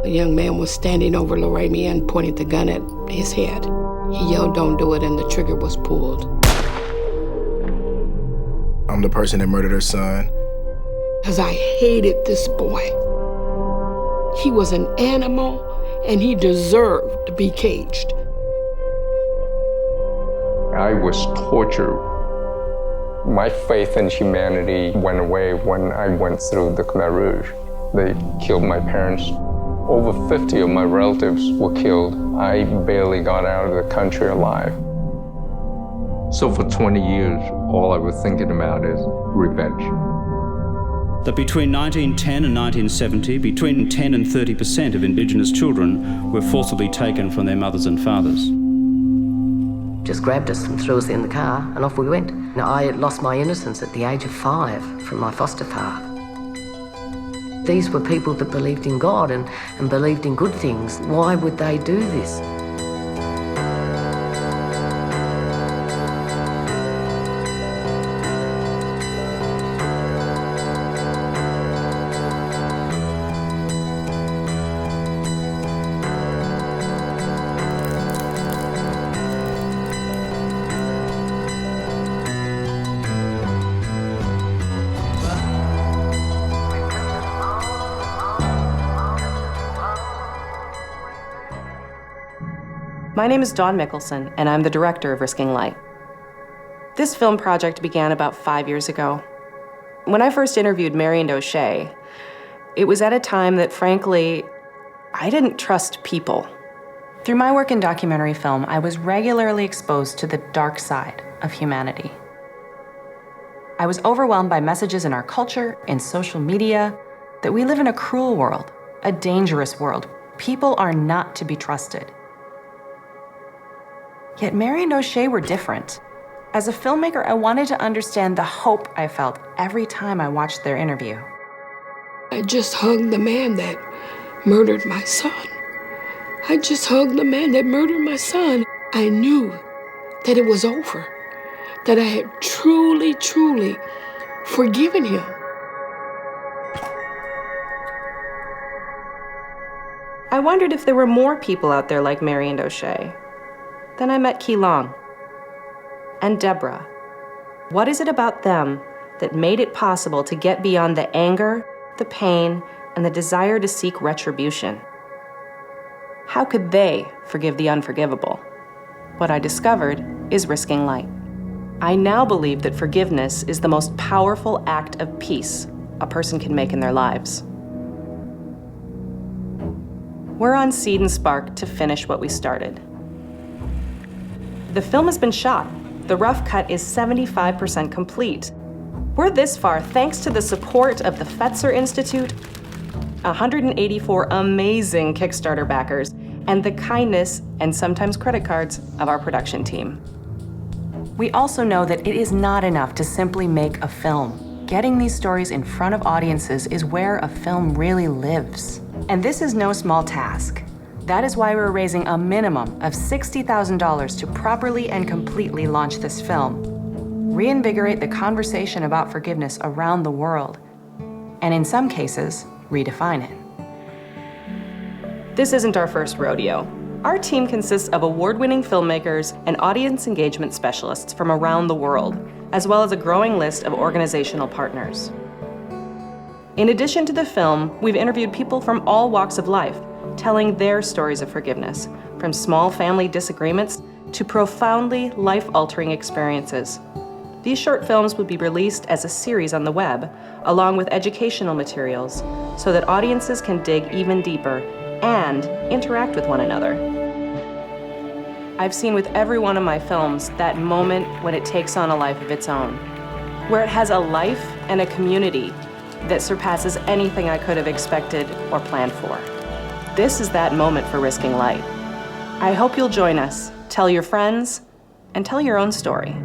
A young man was standing over Lorraine and pointed the gun at his head. He yelled, "Don't do it," and the trigger was pulled. I'm the person that murdered her son. Because I hated this boy. He was an animal, and he deserved to be caged. I was tortured. My faith in humanity went away when I went through the Khmer Rouge. They killed my parents. Over 50 of my relatives were killed. I barely got out of the country alive. So for 20 years, all I was thinking about is revenge. That between 1910 and 1970, between 10 and 30% of Indigenous children were forcibly taken from their mothers and fathers. Just grabbed us and threw us in the car, and off we went. Now, I lost my innocence at the age of 5 from my foster father. These were people that believed in God and believed in good things. Why would they do this? My name is Dawn Mikkelson, and I'm the director of Risking Light. This film project began about 5 years ago. When I first interviewed Miranda O'Shea, it was at a time that, frankly, I didn't trust people. Through my work in documentary film, I was regularly exposed to the dark side of humanity. I was overwhelmed by messages in our culture, in social media, that we live in a cruel world, a dangerous world. People are not to be trusted. Yet Mary and O'Shea were different. As a filmmaker, I wanted to understand the hope I felt every time I watched their interview. I just hugged the man that murdered my son. I just hugged the man that murdered my son. I knew that it was over, that I had truly, truly forgiven him. I wondered if there were more people out there like Mary and O'Shea. Then I met Kelong and Deborah. What is it about them that made it possible to get beyond the anger, the pain, and the desire to seek retribution? How could they forgive the unforgivable? What I discovered is Risking Light. I now believe that forgiveness is the most powerful act of peace a person can make in their lives. We're on Seed&Spark to finish what we started. The film has been shot. The rough cut is 75% complete. We're this far thanks to the support of the Fetzer Institute, 184 amazing Kickstarter backers, and the kindness and sometimes credit cards of our production team. We also know that it is not enough to simply make a film. Getting these stories in front of audiences is where a film really lives. And this is no small task. That is why we're raising a minimum of $60,000 to properly and completely launch this film, reinvigorate the conversation about forgiveness around the world, and in some cases, redefine it. This isn't our first rodeo. Our team consists of award-winning filmmakers and audience engagement specialists from around the world, as well as a growing list of organizational partners. In addition to the film, we've interviewed people from all walks of life, telling their stories of forgiveness, from small family disagreements to profoundly life-altering experiences. These short films will be released as a series on the web, along with educational materials, so that audiences can dig even deeper and interact with one another. I've seen with every one of my films that moment when it takes on a life of its own, where it has a life and a community that surpasses anything I could have expected or planned for. This is that moment for Risking Light. I hope you'll join us, tell your friends, and tell your own story.